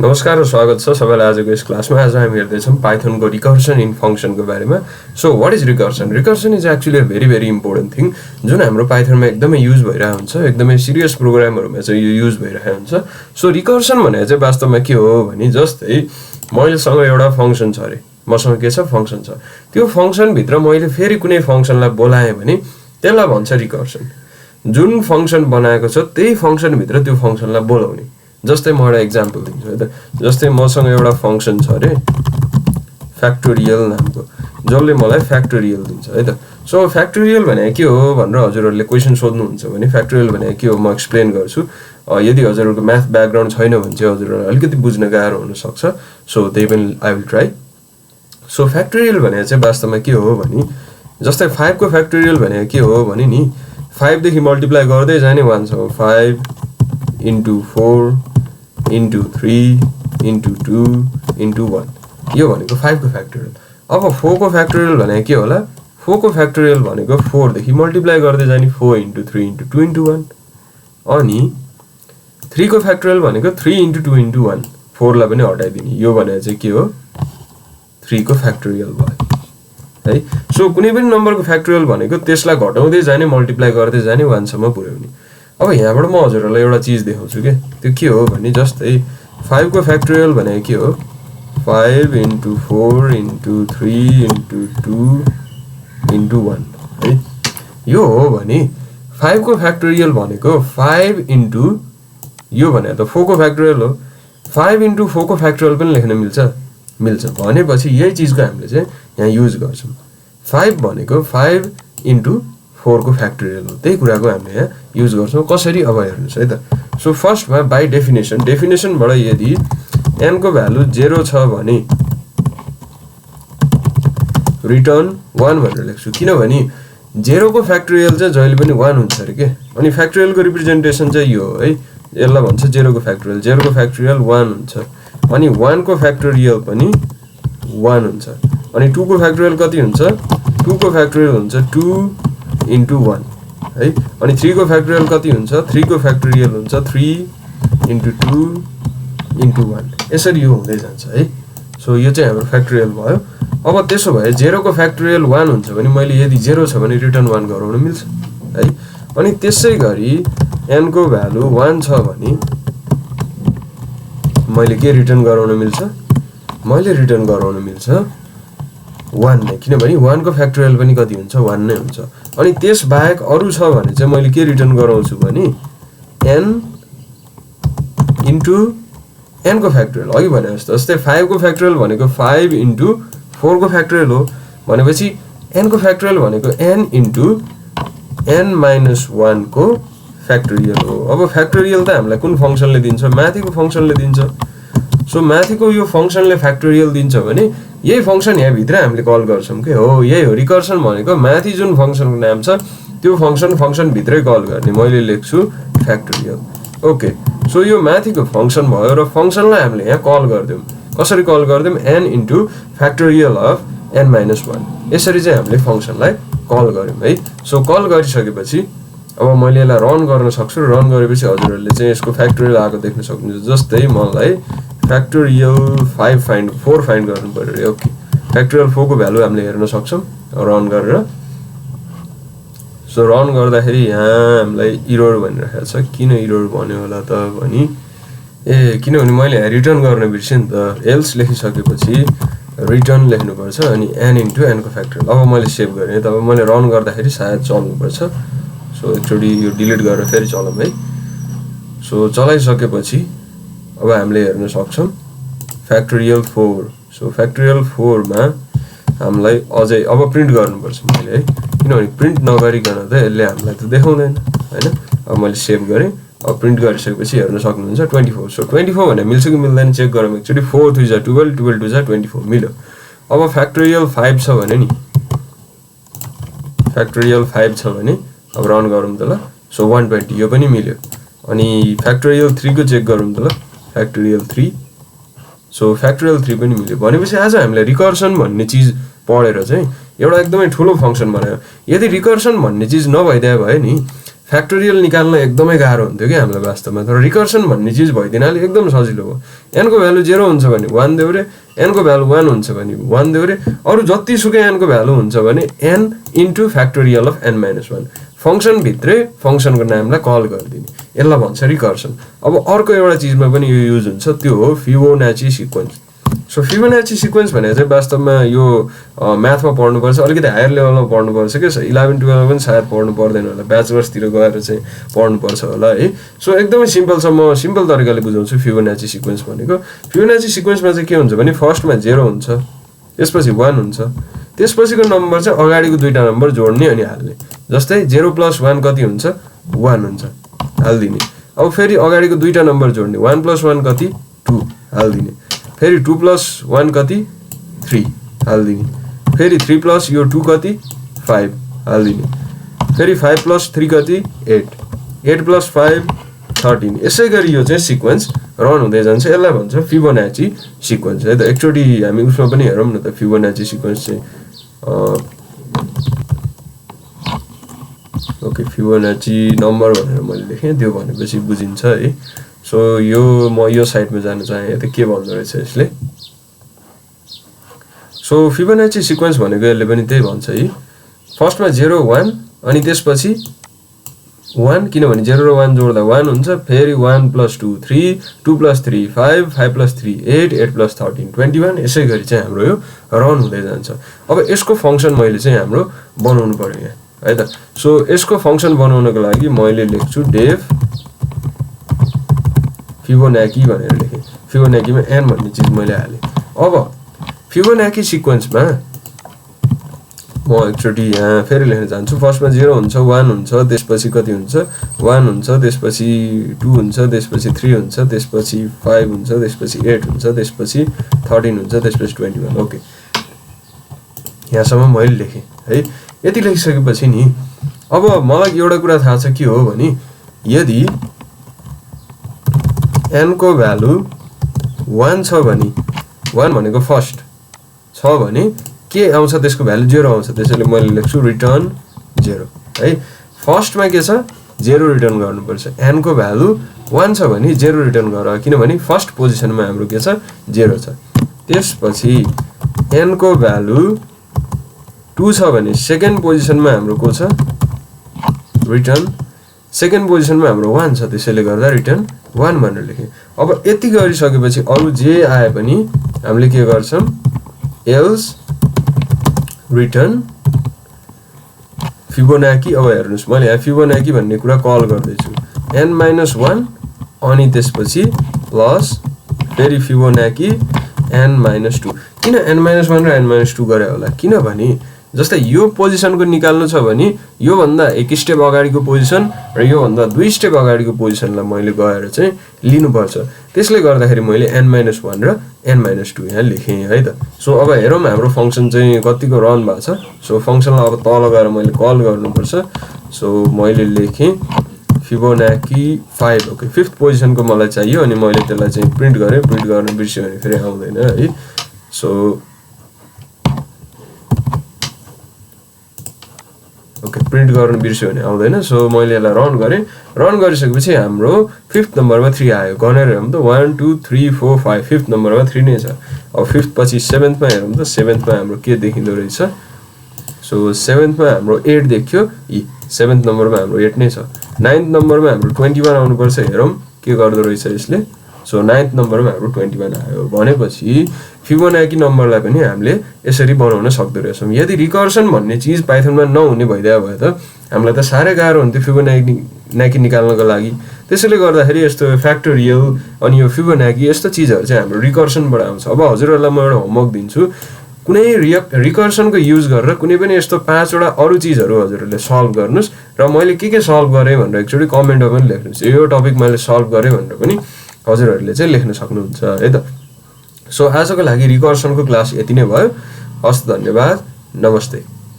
नमस्कार र स्वागत छ सबैलाई आजको यस क्लासमा। आज हामी हेर्दैछौँ पाइथनको रिकर्सन इन फंक्सनको बारेमा। So what is recursion? Recursion is actually a very very important thing जुन हाम्रो पाइथनमा एकदमै युज भइरहेको हुन्छ, एकदमै सिरियस प्रोग्रामहरुमा चाहिँ यो युज भइरहेको हुन्छ। सो रिकर्सन भनेको चाहिँ वास्तवमा के हो भने जस्तै मैलेसँग एउटा फंक्सन छ रे, मसँग के छ फंक्सन छ, त्यो फंक्सन भित्र मैले फेरि कुनै फंक्सनलाई बोलाएँ भने त्यसलाई भन्छ रिकर्सन। जुन फंक्सन बनाएको छ त्यही फंक्सन भित्र त्यो फंक्सनलाई बोलाउने। जस्तै म एउटा एक्जाम्पल दिन्छु है त। जस्तै मसँग एउटा फंक्सन छ रे फ्याक्टोरियल नामको, जसले मलाई फ्याक्टोरियल दिन्छ है त। सो फ्याक्टोरियल भने के हो भनेर हजुरहरुले क्वेशन सोध्नुहुन्छ भने फ्याक्टोरियल भने के हो म एक्सप्लेन गर्छु। यदि हजुरहरुको म्याथ ब्याकग्राउन्ड छैन भने चाहिँ हजुरहरुलाई अलिकति बुझ्न गाह्रो हुन सक्छ। सो त्यही पनि I will try. So factorial भने चाहिँ वास्तवमा के हो भने जस्तै 5 को फ्याक्टोरियल भने के हो भने नि 5 देखि मल्टिप्लाई गर्दै जाने 1 छ। 5 into 4 into 3 into 2 into 1 यो भनेको 5 को फ्याक्टोरियल। अब 4 को फ्याक्टोरियल भने के होला? 4 को फ्याक्टोरियल भनेको 4 देखि मल्टिप्लाई गर्दै जाने 4 into 3 into 2 into 1। अनि 3 को फ्याक्टोरियल भनेको 3 into 2 into 1, 4 लाई पनि हटाइदिने। यो भने चाहिँ के हो? 3 को फ्याक्टोरियल भयो है। सो कुनै पनि नम्बरको फ्याक्टोरियल भनेको त्यसलाई घटाउँदै जाने, मल्टिप्लाई गर्दै जाने, 1 सम्म पुर्याउने। अब यहाँबाट म हजुरहरुलाई एउटा चीज देखाउँछु के। त्यो के हो भने जस्तै 5 को फ्याक्टोरियल भने के हो? 5 into 4 into 3 into 2 into 1 है। यो हो भने 5 को फ्याक्टोरियल भनेको 5 into यो भने त 4 को फ्याक्टोरियल हो। 5 into 4 को फ्याक्टोरियल पनि लेख्न मिल्छ भनेपछि यही चीजको हामीले चाहिँ यहाँ युज गर्छौं। 5 भनेको 5 into 4 को फ्याक्टोरियल हो। त्यही कुराको हामीले यहाँ युज गर्छौं। कसरी अब हेर्नुस् है त। सो फर्स्टमा बाइ डेफिनेसनबाट यदि n को भ्यालु 0 छ भने रिटर्न 1 भनेर लेख्छु। किनभने 0 को फ्याक्टोरियल चाहिँ जहिले पनि 1 हुन्छ रे के। अनि फ्याक्टोरियलको रिप्रेजेन्टेसन चाहिँ यो हो है। यसलाई भन्छ 0 को फ्याक्टोरियल। 0 को फ्याक्टोरियल 1 हुन्छ। अनि 1 को फ्याक्टोरियल पनि 1 हुन्छ। अनि 2 को फ्याक्टोरियल कति हुन्छ? 2 को फ्याक्टोरियल हुन्छ 2 into 1 है। अनि 3 को फ्याक्टोरियल कति हुन्छ? 3 को फ्याक्टोरियल हुन्छ 3 into 2 into 1। यसरी यो हुँदै जान्छ है। सो यो चाहिँ हाम्रो फ्याक्टोरियल भयो। अब त्यसो भए 0 को फ्याक्टोरियल 1 हुन्छ भने मैले यदि 0 छ भने रिटर्न 1 गराउन मिल्छ है। अनि त्यसैगरी n को भ्यालु 1 छ भने मैले के रिटर्न गराउन मिल्छ? मैले रिटर्न गराउन मिल्छ 1 नै। किनभने 1 को फ्याक्टोरियल पनि कति हुन्छ? 1 नै हुन्छ। अनि त्यस बाहेक अरु छ भने चाहिँ मैले के रिटर्न गराउँछु भने n into n को फ्याक्टोरियल। अघि भने जस्तै 5 को फ्याक्टोरियल भनेको 5 into 4 को फ्याक्टोरियल हो भनेपछि n को फ्याक्टोरियल भनेको n into n minus 1 को फ्याक्टोरियल हो। अब फ्याक्टोरियल त हामीलाई कुन फंक्सनले दिन्छ? माथिको फंक्सनले दिन्छ। सो माथिको यो फंक्सनले फ्याक्टोरियल दिन्छ भने यही फंक्सन यहाँ भित्र हामीले कल गर्छौं के हो। यही हो रिकर्सन भनेको। माथि जुन फंक्सनको नाम छ त्यो फंक्सन भित्रै कल गर्ने। मैले लेख्छु फ्याक्टोरियल। ओके। सो यो माथिको फंक्सन भयो र फंक्सनलाई हामीले यहाँ कल गर्दियौं। कसरी कल गर्दियौं? n into factorial of n minus 1। यसरी चाहिँ हामीले फंक्सनलाई कल गर्यौं है। सो कल गरिसकेपछि अब मैले यसलाई रन गर्न सक्छु। रन गरेपछि हजुरहरुले चाहिँ यसको फ्याक्टोरियल आएको देख्न सक्नुहुन्छ। जस्तै मलाई फ्याक्टोरियल 4 फाइन्ड गर्नु पर्यो रे। ओके। फ्याक्टोरियल 4 को भ्यालु हामीले हेर्न सक्छौं रन गरेर। सो रन गर्दाखेरि यहाँ हामीलाई एरर भनिरहेको छ। किन एरर भन्यो होला त भनी किनभने मैले यहाँ रिटर्न गर्न बिर्सेँ नि त। एल्स लेखिसकेपछि रिटर्न लेख्नुपर्छ अनि n into n को फ्याक्टोरियल। अब मैले सेभ गरेँ तब मैले रन गर्दाखेरि सायद चल्नुपर्छ। सो एकचोटी यो डिलिट गरेर फेरि चलाऊँ है। सो चलाइसकेपछि अब हामीले हेर्न सक्छौं फ्याक्टोरियल 4। सो फ्याक्टोरियल 4 मा हामीलाई अझै अब प्रिन्ट गर्नुपर्छ मैले है। किनभने प्रिन्ट नगरिकन त यसले हामीलाई त देखाउँदैन हैन। अब मैले सेभ गरेँ। अब प्रिन्ट गरिसकेपछि हेर्न सक्नुहुन्छ 24। सो 24 भने मिल्छ कि मिल्दैन चेक गरौँ एकचोटी। 4 3 जा 12, 12 2 जा 24 मिल्यो। अब फ्याक्टोरियल 5 छ भने नि फ्याक्टोरियल 5 छ भने अब रन गरौँ त ल। सो 120 यो पनि मिल्यो। अनि फ्याक्टोरियल 3 को चेक गरौँ त ल। फ्याक्टोरियल 3। सो फ्याक्टोरियल 3 पनि मिल्यो। भनेपछि आज हामीले रिकर्सन भन्ने चीज पढेर चाहिँ एउटा एकदमै ठूलो फंक्सन बनायो। यदि रिकर्सन भन्ने चीज नभइदिए भए नि फ्याक्टोरियल निकाल्न एकदमै गाह्रो हुन्थ्यो कि हामीलाई वास्तवमा तर रिकर्सन भन्ने चिज भइदिनाले एकदम सजिलो भयो n को भ्यालु 0 हुन्छ भने 1 देऊ रे n को भ्यालु 1 हुन्छ भने 1 देऊ रे अरु जतिसुकै n को भ्यालु हुन्छ भने n into factorial of n - 1 function भित्रै फंक्सनको नामलाई कल गरिदिने यसलाई भन्छ रिकर्सन अब अर्को एउटा चीजमा पनि यो युज हुन्छ त्यो हो Fibonacci sequence so Fibonacci sequence भने चाहिँ वास्तवमा यो म्याथमा पढ्नुपर्छ अलिकति हायर लेभलमा पढ्नुपर्छ के 11 12 पनि सायद पढ्नु पर्दैन होला ब्याचलर्स तिर गएर चाहिँ पढ्नुपर्छ होला है सो एकदमै सिम्पल छ म सिम्पल तरिकाले बुझाउँछु फिबोनाची सिक्वेन्स भनेको फिबोनाची सिक्वेन्समा चाहिँ के हुन्छ भने फर्स्टमा 0 हुन्छ त्यसपछि 1 हुन्छ त्यसपछिको नम्बर चाहिँ अगाडिको दुईटा नम्बर जोड्ने अनि हाल्ने जस्तै 0 + 1 कति हुन्छ 1 हुन्छ हाल्दिने अब फेरि अगाडिको दुईटा नम्बर जोड्ने 1 + 1 कति 2 हाल्दिने फेरि 2 + 1 कति 3 हाल्दिने फेरि 3 + यो 2 कति 5 हाल्दिने फेरि 5 + 3 कति 8 8 + 5 13 यसै गरी यो चाहिँ सिक्वेन्स रन हुँदै जान्छ यसलाई भन्छ फिबोनाची सिक्वेन्स है त एकचोटी हामी उसमा पनि हेरौँ न त फिबोनाची सिक्वेन्स चाहिँ ओके फिबोनाची नम्बर भनेर मैले लेखेँ त्यो भनेपछि बुझिन्छ है सो यो म यो साइडमा जान चाहे त के भन्दो रहेछ यसले सो फिबोनाची सिक्वेन्स भनेको यसले पनि त्यही भन्छ है फर्स्टमा 0 1 अनि त्यसपछि 1 किनभने 0 र 1 जोड्दा 1 हुन्छ फेरि 1 + 2 3 2 + 3 5 5 + 3 8 8 + 13 21 यसै गरी चाहिँ हाम्रो यो रन हुँदै जान्छ अब यसको फंक्सन मैले चाहिँ हाम्रो बनाउनु पर्यो यहाँ है त सो यसको फंक्सन बनाउनको लागि मैले लेख्छु डेफ फिबोनाची भनेर लेखेँ फिबोनाचीमा n भन्ने चीज मैले हालेँ अब फिबोनाची सिक्वेन्समा म एकचोटी यहाँ फेरि लेख्न चाहन्छु फर्स्टमा 0 हुन्छ 1 हुन्छ त्यसपछि कति हुन्छ 1 हुन्छ त्यसपछि 2 हुन्छ त्यसपछि 3 हुन्छ त्यसपछि 5 हुन्छ त्यसपछि 8 हुन्छ त्यसपछि 13 हुन्छ त्यसपछि 21 ओके यहाँसम्म मैले लेखेँ है यति लेखिसकेपछि नि अब मलाई एउटा कुरा थाहा छ के हो भने यदि n को भ्यालु 1 छ भने 1 भनेको फर्स्ट छ भने के आउँछ त्यसको भ्यालु 0 आउँछ त्यसैले मैले लेख्छु रिटर्न 0 है फर्स्टमा के छ 0 रिटर्न गर्नुपर्छ n को भ्यालु 1 छ भने 0 रिटर्न गर किनभने फर्स्ट पोजिसनमा हाम्रो के छ 0 छ त्यसपछि n को भ्यालु 2 छ भने सेकेन्ड पोजिसनमा हाम्रो को छ रिटर्न सेकेन्ड पोजिसनमा हाम्रो 1 छ त्यसैले गर्दा रिटर्न 1 भनेर लेखेँ अब यति गरिसकेपछि अरु जे आए पनि हामीले के गर्छौं एल्स रिटर्न फिबोनाची अब हेर्नुस् मैले यहाँ फिबोनाची भन्ने कुरा कल गर्दै छु n - 1 अनि त्यसपछि प्लस फेरि फिबोनाची n - 2 किन n - 1 र n - 2 गरे होला किनभने जस्तै यो पोजिसनको निकाल्नु छ भने यो भन्दा एक स्टेप अगाडिको पोजिसन र यो भन्दा दुई स्टेप अगाडिको पोजिसनलाई मैले गएर चाहिँ लिनुपर्छ त्यसले गर्दाखेरि मैले n - 1 र n - 2 यहाँ लेखेँ है त सो अब हेरौँ हाम्रो फंक्सन चाहिँ कतिको रन भएको छ सो फंक्सनलाई अब तल गएर मैले कल गर्नुपर्छ सो मैले लेखेँ फिबोनाची 5 ओके फिफ्थ पोजिसनको मलाई चाहियो अनि मैले त्यसलाई चाहिँ प्रिन्ट गरेँ प्रिन्ट गर्न बिर्स्यो भने फेरि आउँदैन है सो ओके प्रिन्ट गर्न बिर्स्यो भने आउँदैन सो मैले यसलाई रन गरेँ रन गरिसकेपछि हाम्रो फिफ्थ नम्बरमा 3 आयो गनेर हेरौँ त 1 2 3 4 5 फिफ्थ नम्बरमा 3 नै छ अब फिफ्थ पछि सेभेन्थमा हेरौँ त सेभेन्थमा हाम्रो के देखिँदो रहेछ सो सेभेन्थमा हाम्रो 8 देखियो सेभेन्थ नम्बरमा हाम्रो 8 नै छ नाइन्थ नम्बरमा हाम्रो 21 आउनुपर्छ हेरौँ के गर्दो रहेछ यसले सो नाइन्थ नम्बरमा हाम्रो 21 आयो भनेपछि फिबोनाची नम्बरलाई पनि हामीले यसरी बनाउन सक्दो रहेछौं यदि रिकर्सन भन्ने चीज पाइथनमा नहुने भइदिया भए त हामीलाई त सारै गाह्रो हुन्थ्यो फिबोनाची निकाल्नको लागि त्यसैले गर्दाखेरि यस्तो फ्याक्टोरियल अनि यो फिबोनाची यस्तो चीजहरु चाहिँ हाम्रो रिकर्सनबाट आउँछ अब हजुरहरुलाई म एउटा होमवर्क दिन्छु कुनै रिकर्सनको युज गरेर कुनै पनि यस्तो 5 वटा अरु चीजहरु हजुरहरुले सल्भ गर्नुस् र मैले के सल्भ गरे भनेर एकचोटी कमेन्टमा पनि लेख्नुस् यो टपिक मैले सल्भ गरे भनेर पनि हजुरहरुले चाहिँ लेख्न सक्नुहुन्छ है त सो आजको लागि रिकर्सनको क्लास यति नै भयो हस् धन्यवाद नमस्ते